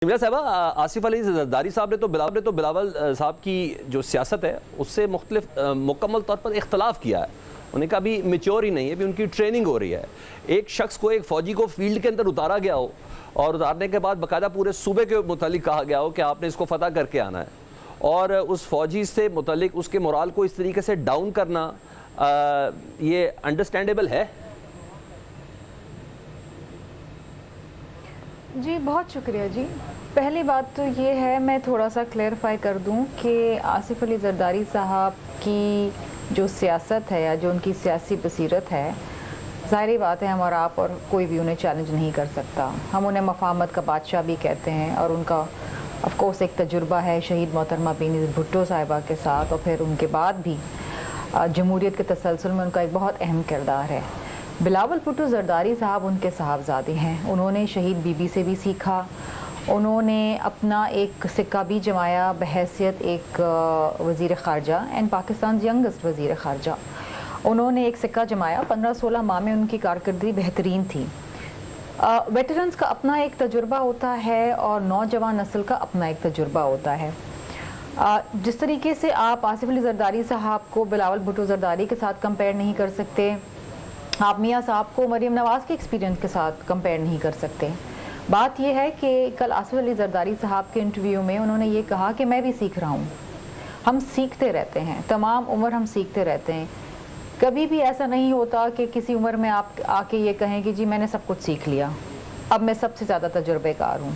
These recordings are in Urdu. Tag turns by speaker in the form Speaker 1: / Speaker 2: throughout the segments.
Speaker 1: میرا صاحبہ آصف علی زرداری صاحب نے تو بلاول صاحب کی جو سیاست ہے اس سے مکمل طور پر اختلاف کیا ہے. انہیں کہا بھی میچور ہی نہیں ہے, بھی ان کی ٹریننگ ہو رہی ہے. ایک شخص کو, ایک فوجی کو فیلڈ کے اندر اتارا گیا ہو اور اتارنے کے بعد باقاعدہ پورے صوبے کے متعلق کہا گیا ہو کہ آپ نے اس کو فتح کر کے آنا ہے, اور اس فوجی سے متعلق اس کے مورال کو اس طریقے سے ڈاؤن کرنا یہ انڈرسٹینڈیبل ہے؟
Speaker 2: جی بہت شکریہ جی. پہلی بات تو یہ ہے, میں تھوڑا سا کلیئرفائی کر دوں کہ آصف علی زرداری صاحب کی جو سیاست ہے یا جو ان کی سیاسی بصیرت ہے, ظاہری بات ہے ہم اور آپ اور کوئی بھی انہیں چیلنج نہیں کر سکتا. ہم انہیں مفاہمت کا بادشاہ بھی کہتے ہیں, اور ان کا آف کورس ایک تجربہ ہے شہید محترمہ بینظیر بھٹو صاحبہ کے ساتھ, اور پھر ان کے بعد بھی جمہوریت کے تسلسل میں ان کا ایک بہت اہم کردار ہے. بلاول بھٹو زرداری صاحب ان کے صاحبزادے ہیں. انہوں نے شہید بی بی سے بھی سیکھا, انہوں نے اپنا ایک سکہ بھی جمایا بحیثیت ایک وزیر خارجہ اینڈ پاکستان ینگسٹ وزیر خارجہ. انہوں نے ایک سکہ جمایا, 15-16 ماہ میں ان کی کارکردگی بہترین تھی. ویٹرنز کا اپنا ایک تجربہ ہوتا ہے اور نوجوان نسل کا اپنا ایک تجربہ ہوتا ہے. جس طریقے سے آپ آصف علی زرداری صاحب کو بلاول بھٹو زرداری کے ساتھ کمپیئر نہیں کر سکتے, آپ میاں صاحب کو مریم نواز کے ایکسپیرینس کے ساتھ کمپیئر نہیں کر سکتے. بات یہ ہے کہ کل آصف علی زرداری صاحب کے انٹرویو میں انہوں نے یہ کہا کہ میں بھی سیکھ رہا ہوں. ہم سیکھتے رہتے ہیں, تمام عمر ہم سیکھتے رہتے ہیں. کبھی بھی ایسا نہیں ہوتا کہ کسی عمر میں آپ آ کے یہ کہیں کہ جی میں نے سب کچھ سیکھ لیا, اب میں سب سے زیادہ تجربے کار ہوں.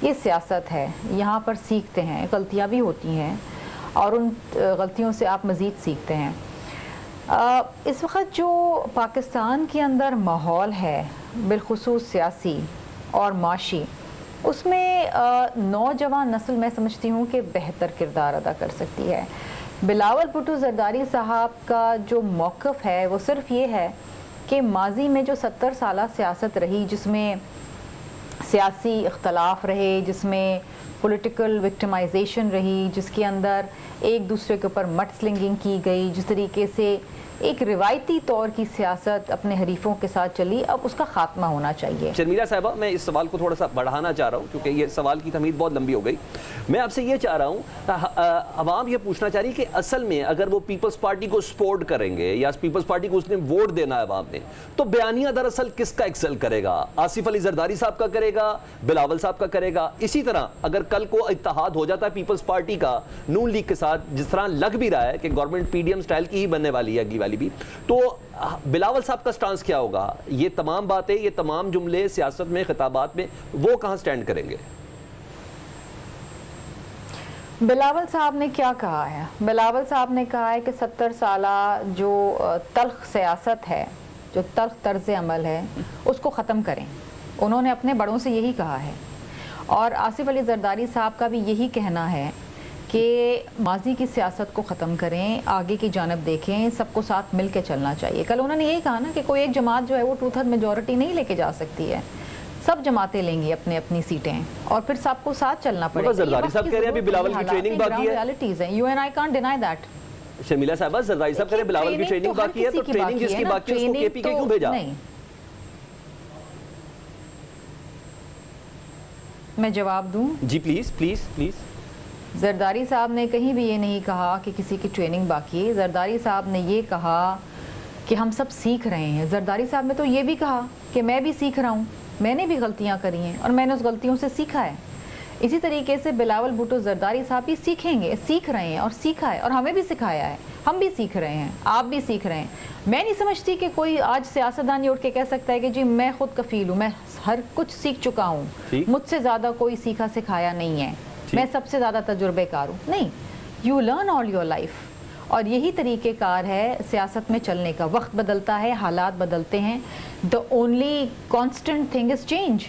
Speaker 2: یہ سیاست ہے, یہاں پر سیکھتے ہیں, غلطیاں بھی ہوتی ہیں اور ان غلطیوں سے آپ مزید سیکھتے ہیں. اس وقت جو پاکستان کے اندر ماحول ہے بالخصوص سیاسی اور معاشی, اس میں نوجوان نسل میں سمجھتی ہوں کہ بہتر کردار ادا کر سکتی ہے. بلاول بھٹو زرداری صاحب کا جو موقف ہے وہ صرف یہ ہے کہ ماضی میں جو 70 سالہ سیاست رہی, جس میں سیاسی اختلاف رہے, جس میں پولیٹیکل وکٹمائزیشن رہی, جس کے اندر ایک دوسرے کے اوپر مٹ سلنگنگ کی گئی, جس طریقے سے ایک روایتی طور کی سیاست اپنے حریفوں کے ساتھ چلی, اب اس کا خاتمہ ہونا چاہیے.
Speaker 1: شرمیلا صاحبہ, میں اس سوال کو تھوڑا سا بڑھانا چاہ رہا ہوں کیونکہ یہ سوال کی تمہید بہت لمبی ہو گئی. میں آپ سے یہ چاہ رہا ہوں, عوام یہ پوچھنا چاہ رہی کہ اصل میں اگر وہ پیپلز پارٹی کو سپورٹ کریں گے یا پیپلز پارٹی کو اس نے ووٹ دینا ہے عوام نے, تو بیانیہ دراصل کس کا ایکسل کرے گا؟ آصف علی زرداری صاحب کا کرے گا, بلاول صاحب کا کرے گا؟ اسی طرح اگر کل کو اتحاد ہو جاتا ہے پیپلز پارٹی کا نون لیگ کے ساتھ, جس طرح لگ بھی رہا ہے کہ government P D M style کی ہی بننے والی ہے اگلی والی بھی, تو بلاول صاحب کا سٹانس کیا ہوگا؟ یہ تمام باتیں, یہ تمام جملے سیاست میں, خطابات میں, وہ کہاں سٹینڈ کریں گے؟
Speaker 2: بلاول صاحب نے کیا کہا ہے؟ بلاول صاحب نے کہا ہے کہ 70 سالہ جو تلخ سیاست ہے, جو تلخ طرز عمل ہے, اس کو ختم کریں. انہوں نے اپنے بڑوں سے یہی کہا ہے, اور آصف علی زرداری صاحب کا بھی یہی کہنا ہے کہ ماضی کی سیاست کو ختم کریں, آگے کی جانب دیکھیں, سب کو ساتھ مل کے چلنا چاہیے. کل انہوں نے یہی کہا نا کہ کوئی ایک جماعت جو ہے وہ 2/3 میجورٹی نہیں لے کے جا سکتی ہے, سب جماعتیں لیں گی اپنی اپنی سیٹیں, اور پھر سب کو ساتھ چلنا پڑے گا.
Speaker 1: زرداری صاحب کہہ رہے ہیں ابھی بلاول کی ٹریننگ باقی ہے.
Speaker 2: ریالٹیز ہیں, you and I can't deny that.
Speaker 1: Sharmila صاحبہ, زرداری صاحب کہہ رہے ہیں بلاول کی ٹریننگ باقی ہے, تو ٹریننگ جس کی باقی ہے اس کو کے پی کے کیوں بھیجا؟
Speaker 2: میں جواب دوں؟
Speaker 1: جی پلیز پلیز پلیز.
Speaker 2: زرداری صاحب نے کہیں بھی یہ نہیں کہا کہ کسی کی ٹریننگ باقی ہے. زرداری صاحب نے یہ کہا کہ ہم سب سیکھ رہے ہیں. زرداری صاحب نے تو یہ بھی کہا کہ میں بھی سیکھ رہا ہوں, میں نے بھی غلطیاں کری ہیں اور میں نے اس غلطیوں سے سیکھا ہے. اسی طریقے سے بلاول بھٹو زرداری صاحب بھی سیکھیں گے, سیکھ رہے ہیں اور سیکھا ہے, اور ہمیں بھی سکھایا ہے, ہم بھی سیکھ رہے ہیں, آپ بھی سیکھ رہے ہیں. میں نہیں سمجھتی کہ کوئی آج سیاستدان یہ اٹھ کے کہہ سکتا ہے کہ جی میں خود کفیل ہوں, میں ہر کچھ سیکھ چکا ہوں, مجھ سے زیادہ کوئی سیکھا سکھایا نہیں ہے, میں سب سے زیادہ تجربے کار ہوں. نہیں, you learn all your life, اور یہی طریقہ کار ہے سیاست میں چلنے کا. وقت بدلتا ہے, حالات بدلتے ہیں, the only constant thing is change.